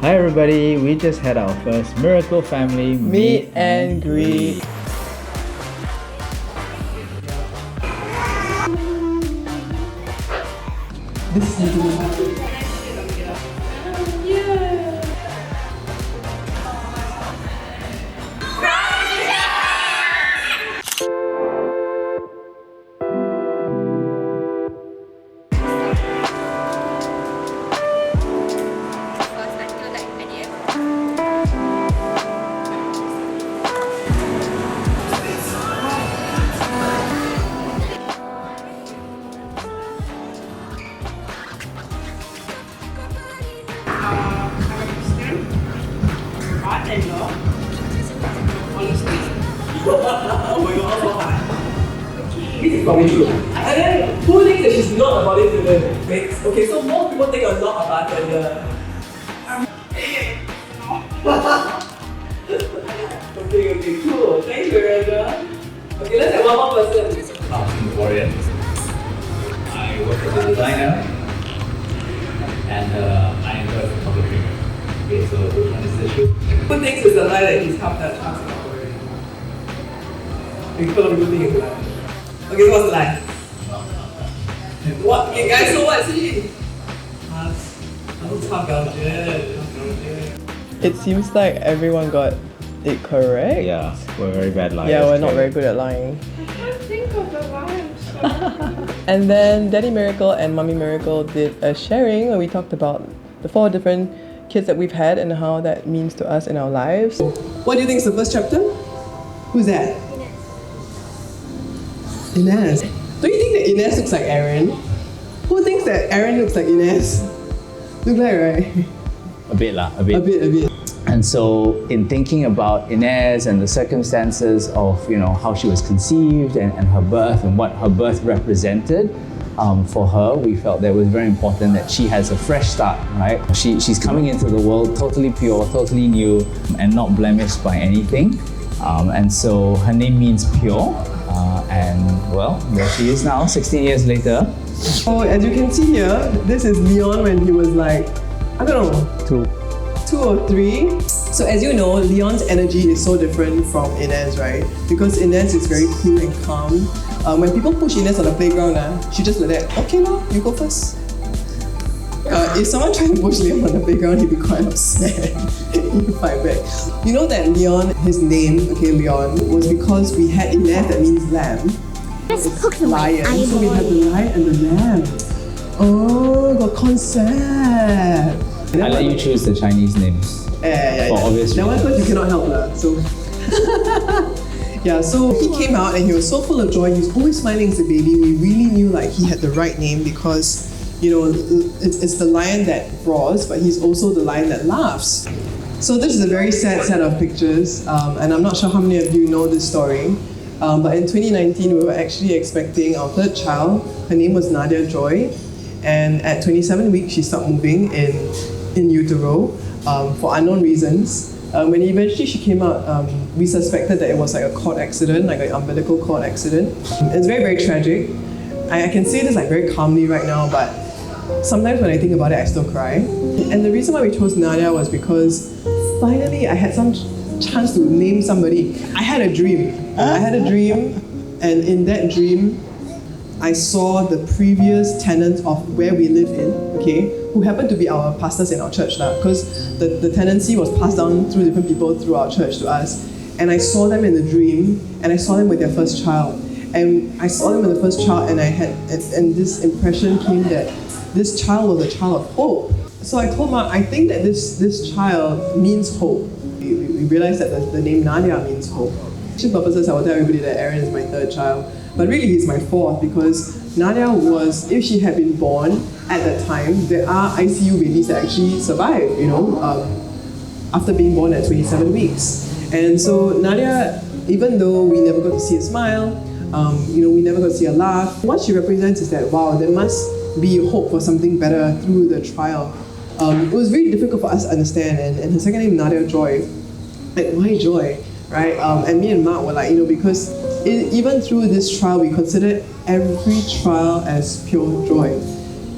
Hi everybody, we just had our first Miracle Family Meet and greet. This is oh my god, so high. This is probably true. And then, who thinks that she's not a bodybuilder? Okay, so most people think I'm not a bartender. Okay, cool. Thanks, Miranda. Okay, let's have one more person. I'm Singaporean. I work as a designer and I enjoy photography. Okay, so which one is the truth? Who thinks it's a lie that he's half Dutch, half Singaporean? People think it's a lie. Okay, so what's the lie? What? Okay, guys, so what? See? Half Belgian. It seems like everyone got it correct. Yeah, we're very bad liars. Yeah, we're not very good at lying. I can't think of the line. And then Daddy Miracle and Mommy Miracle did a sharing where we talked about the 4 different kids that we've had and how that means to us in our lives. What do you think is the first chapter? Who's that? Ines. Don't you think that Ines looks like Aaron? Who thinks that Aaron looks like Ines? Look like, right? A bit. A bit. And so in thinking about Inez and the circumstances of, how she was conceived and her birth and what her birth represented, for her, we felt that it was very important that she has a fresh start, right? She's coming into the world totally pure, totally new, and not blemished by anything. And so her name means pure. And well, there she is now, 16 years later. So as you can see here, this is Leon when he was like, I don't know, 2 or 3. So as you know, Leon's energy is so different from Inez, right? Because Inez is very cool and calm. When people push Inez on the playground, she just like that, okay now, you go first. If someone tried to push Leon on the playground, he'd be quite upset. He'd fight back. You know that Leon, his name, Leon, was because we had Inez that means lamb. It's lion, so we had the lion and the lamb. Oh, got concept. I let you choose the Chinese names. For obvious reasons. That one because you cannot help that. So yeah, so he came out and he was so full of joy. He was always smiling as a baby. We really knew like he had the right name because it's the lion that roars, but he's also the lion that laughs. So this is a very sad set of pictures, and I'm not sure how many of you know this story. But in 2019, we were actually expecting our 3rd child. Her name was Nadia Joy, and at 27 weeks, she stopped moving in utero for unknown reasons. When eventually she came out, we suspected that it was like a cord accident, like an umbilical cord accident. It's very, very tragic. I can say this like very calmly right now, but sometimes when I think about it, I still cry. And the reason why we chose Nadia was because finally I had some chance to name somebody. I had a dream, and in that dream, I saw the previous tenants of where we live in, who happened to be our pastors in our church because the tenancy was passed down through different people through our church to us. And I saw them in the dream, and I saw them with their first child. And I saw them with the first child, and and this impression came that this child was a child of hope. So I told Mark, I think that this child means hope. We realized that the name Nadia means hope. For purposes, I will tell everybody that Aaron is my 3rd child, but really he's my 4th because Nadia was, if she had been born at that time, there are ICU babies that actually survive, after being born at 27 weeks. And so Nadia, even though we never got to see a smile, we never got to see a laugh, what she represents is that, wow, there must be hope for something better through the trial. It was very difficult for us to understand, and her second name, Nadia Joy. Like, why Joy, right? And me and Mark were like, because even through this trial, we considered every trial as pure joy.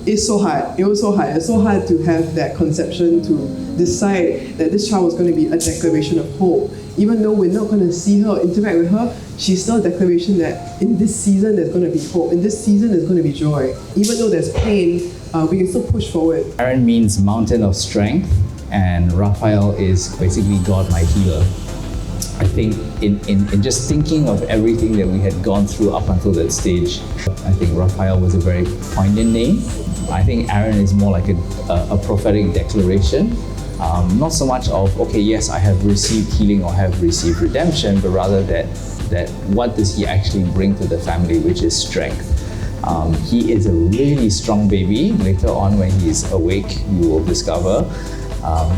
It's so hard. It was so hard. It's so hard to have that conception to decide that this child was going to be a declaration of hope. Even though we're not going to see her or interact with her, she's still a declaration that in this season there's going to be hope. In this season there's going to be joy. Even though there's pain, we can still push forward. Aaron means mountain of strength, and Raphael is basically God, my healer. I think in just thinking of everything that we had gone through up until that stage, I think Raphael was a very poignant name. I think Aaron is more like a prophetic declaration. Not so much of, okay, yes, I have received healing or have received redemption, but rather that what does he actually bring to the family, which is strength. He is a really strong baby. Later on, when he's awake, you will discover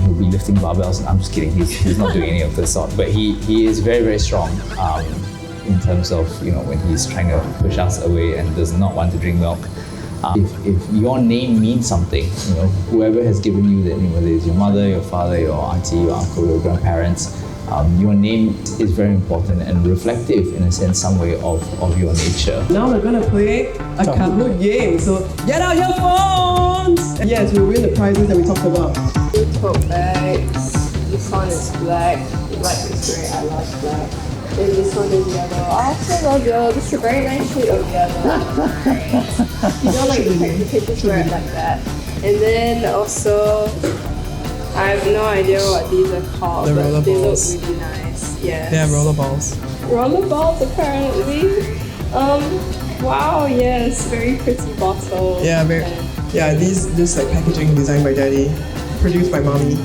he'll be lifting barbells. I'm just kidding, he's not doing any of the sort, but he is very, very strong in terms of, when he's trying to push us away and does not want to drink milk. If your name means something, whoever has given you that name, whether it's your mother, your father, your auntie, your uncle, your grandparents, your name is very important and reflective in a sense, some way of your nature. Now we're going to play a kahoot game. So get out your phones! And yes, we'll win the prizes that we talked about. Tote bags. This one is black. Black is great. I love black. Then this one is yellow. I also love yellow. This is a very nice shade of yellow. You don't like the pictures wear it like that. And then also, I have no idea what these are called, The but roller they balls. look really nice. Yes. They are rollerballs. Rollerballs apparently. Wow, yes, very pretty bottle. Yeah, this like packaging designed by Daddy, produced by Mommy.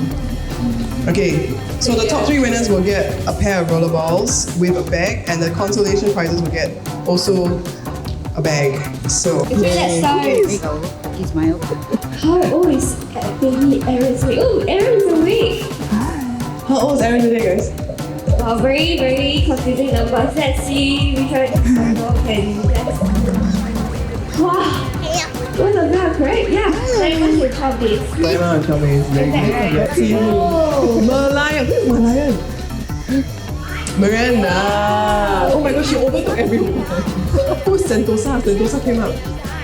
Okay, so the top 3 winners will get a pair of rollerballs with a bag, and the consolation prizes will get also a bag. So Okay, let's start. He's my own. How old is baby Aaron's awake? Oh, Aaron's awake! how old is Aaron today, guys? Wow, very, very confusing numbers. Let's see which one can guess. Wow! Both of them are correct? Yeah. 9 months and 12 days. 9 months, tell me. Is that right? Let's see. Oh! Merlion. Who's Merlion? Miranda. Oh my gosh, she overtook everyone. Who's Sentosa? Sentosa came up.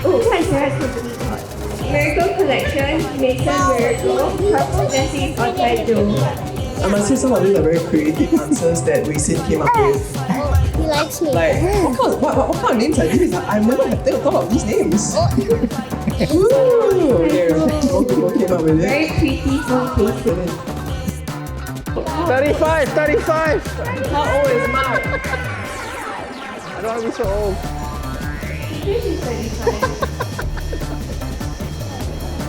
Oh, what is Sarah's company called? Miracle Collection, Mason Miracle, Purple Dressings, or Taito. I must say some of these are very creative answers that we came up with. He likes me. Like, what kind of names are these? I never have thought of these names. Ooh, okay, most people came up with it. Very pretty, small faces. 35! How old is Mark? I don't want to be so old.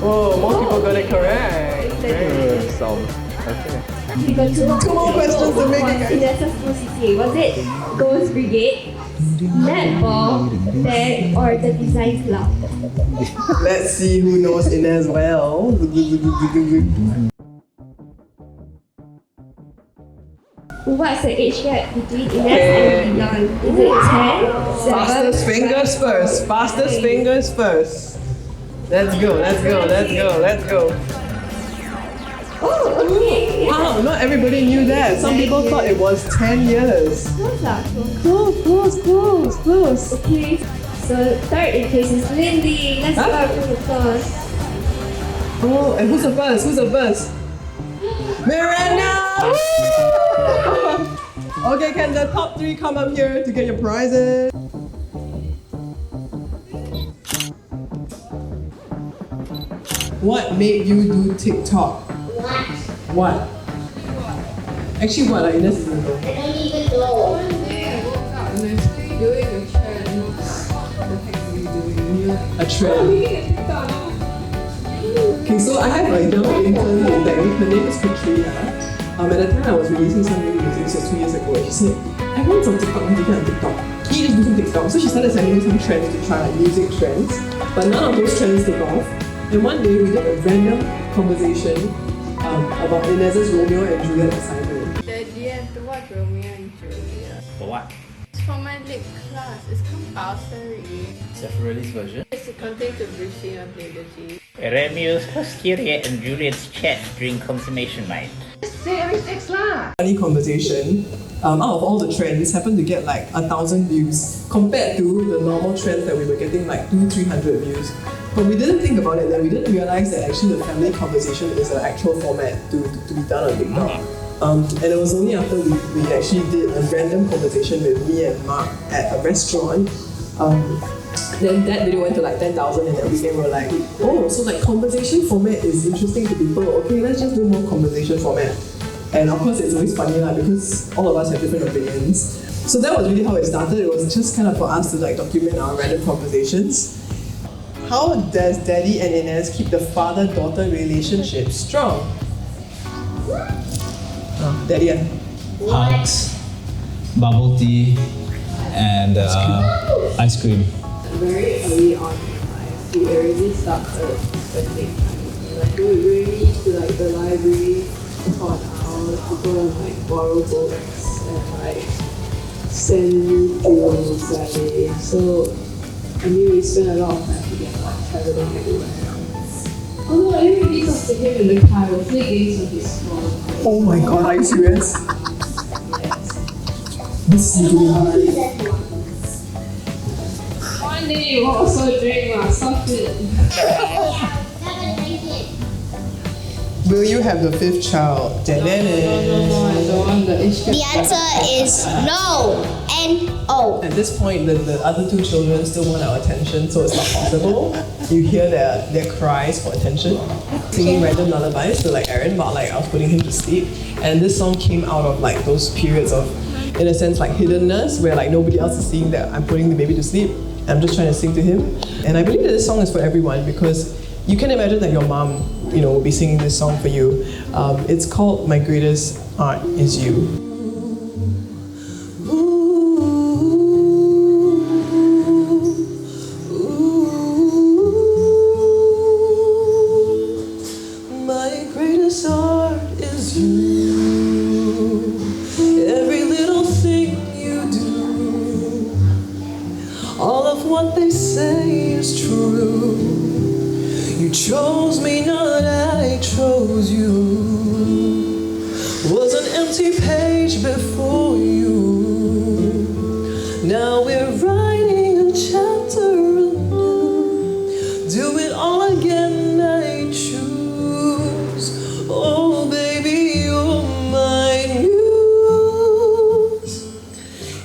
Oh, most people got it correct. Okay. We got 2 more questions to make it, guys. Vanessa's school CCA. Was it Girls Brigade, netball, band, or the design club? Let's see who knows Inez well. What's the age gap between Ines and Dion? Is it 10, 7? Fastest fingers first. Fastest fingers first. Let's go. Oh, okay. Wow, not everybody knew that. Some people thought it was 10 years. Close. Okay, so third in place is Lindy. Let's start from the first. Oh, and who's the first? Miranda! Okay, can the top 3 come up here to get your prizes? What made you do TikTok? What? Actually, what? Like, Ines doesn't know. I don't even know. A trend. Okay, so I have a young intern in Bank. Her name is Katrina. At the time I was releasing some new music, this was 2 years ago, and she said, everyone's on TikTok, want to get on TikTok. Can you just do some TikTok? So she started sending me some trends to try, like music trends. But none of those trends took off. And one day we did a random conversation about Inez's Romeo and Juliet assignment. Daddy, you have to watch Romeo and Juliet. For what? It's for my lit class. It's compulsory. Separatist version. It's to continue to Brucey and nudity. Romeo's posterior and Juliet's chat during consummation night. Funny conversation, out of all the trends, happened to get like 1,000 views compared to the normal trends that we were getting like 200-300 views. But we didn't think about it then. We didn't realize that actually the family conversation is an actual format to be done on TikTok. And it was only after we actually did a random conversation with me and Mark at a restaurant. Then that video went to like 10,000 and then we were like, oh, so like conversation format is interesting to people. Okay, let's just do more conversation format. And of course it's always funny because all of us have different opinions. So that was really how it started. It was just kind of for us to like document our random conversations. How does Daddy and Inez keep the father-daughter relationship strong? Daddy, Hugs, bubble tea, and ice cream. Very early on in life, we already started spending time. Like we would really to like the library for an hour to go and like borrow books and like send jewels that day. So I mean we spent a lot of time together, like traveling everywhere. Although I didn't really talk to him in the car, I was playing games on his phone. oh my god, are you serious? Yes. This is really hard. One day you also drink stop it. Will you have the fifth child? No, I don't want the issue. The answer is no and oh. At this point, the other two children still want our attention, so it's not possible. You hear their cries for attention. Singing random lullabies to like Aaron, but like I was putting him to sleep. And this song came out of like those periods of, in a sense, like hiddenness, where like nobody else is seeing that I'm putting the baby to sleep. I'm just trying to sing to him. And I believe that this song is for everyone because you can imagine that your mom, will be singing this song for you. It's called My Greatest Art Is You. My greatest art is you. Every little thing you do, all of what they say is true. You chose me, not I chose you. Was an empty page before you. Now we're writing a chapter anew. Do it all again, I choose. Oh baby, you're my muse.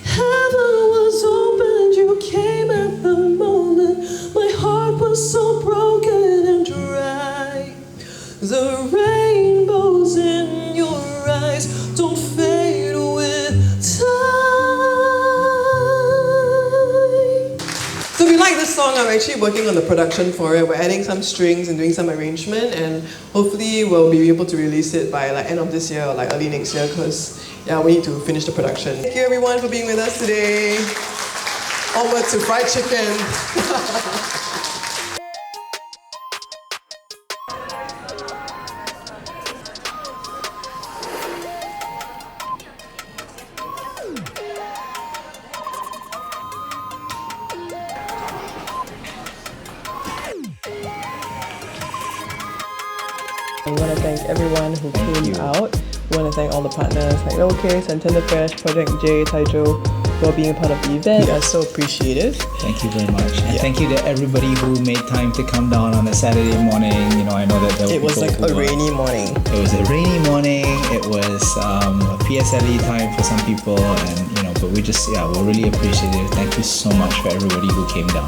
Heaven was open, you came at the moment. My heart was so broken and dry. The rainbows in your eyes don't fade with time. So if you like this song, I'm actually working on the production for it. We're adding some strings and doing some arrangement, and hopefully we'll be able to release it by like end of this year or like early next year because we need to finish the production. Thank you everyone for being with us today. Onward to fried chicken. I want to thank everyone who came out. We want to thank all the partners like Lowercase and Tenderfresh, Project J, Taijo, for being a part of the event. We are so appreciative. Thank you very much. And thank you to everybody who made time to come down on a Saturday morning. I know that there were It was people like who a rainy morning. It was a rainy morning. It was PSLE time for some people, and but we just we're really appreciative. Thank you so much for everybody who came down.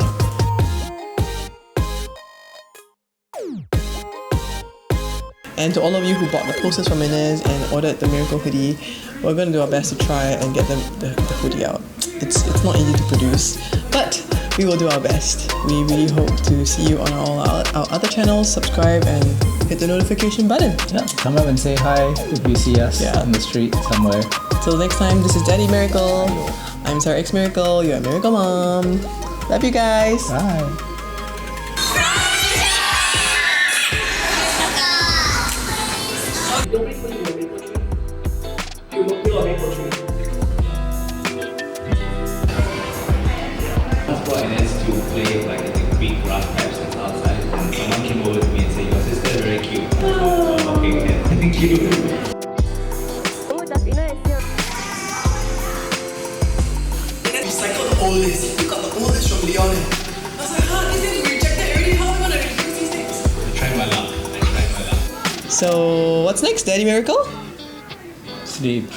And to all of you who bought the posters from Inez and ordered the Miracle hoodie, we're going to do our best to try and get the hoodie out. It's not easy to produce, but we will do our best. We really hope to see you on all our other channels. Subscribe and hit the notification button. Yeah, come up and say hi if you see us on the street somewhere. Till next time, this is Daddy Miracle. I'm sarahxmiracle, you're a miracle mom. Love you guys. Bye. To play like I think big rough types that's outside, and someone came over to me and said, "Your sister is very cute." Oh, okay, thank you. Recycled the old list. You got the old list from Leon. I was like, huh, this thing we rejected already. How am I gonna So what's next, Daddy Miracle? Sleep.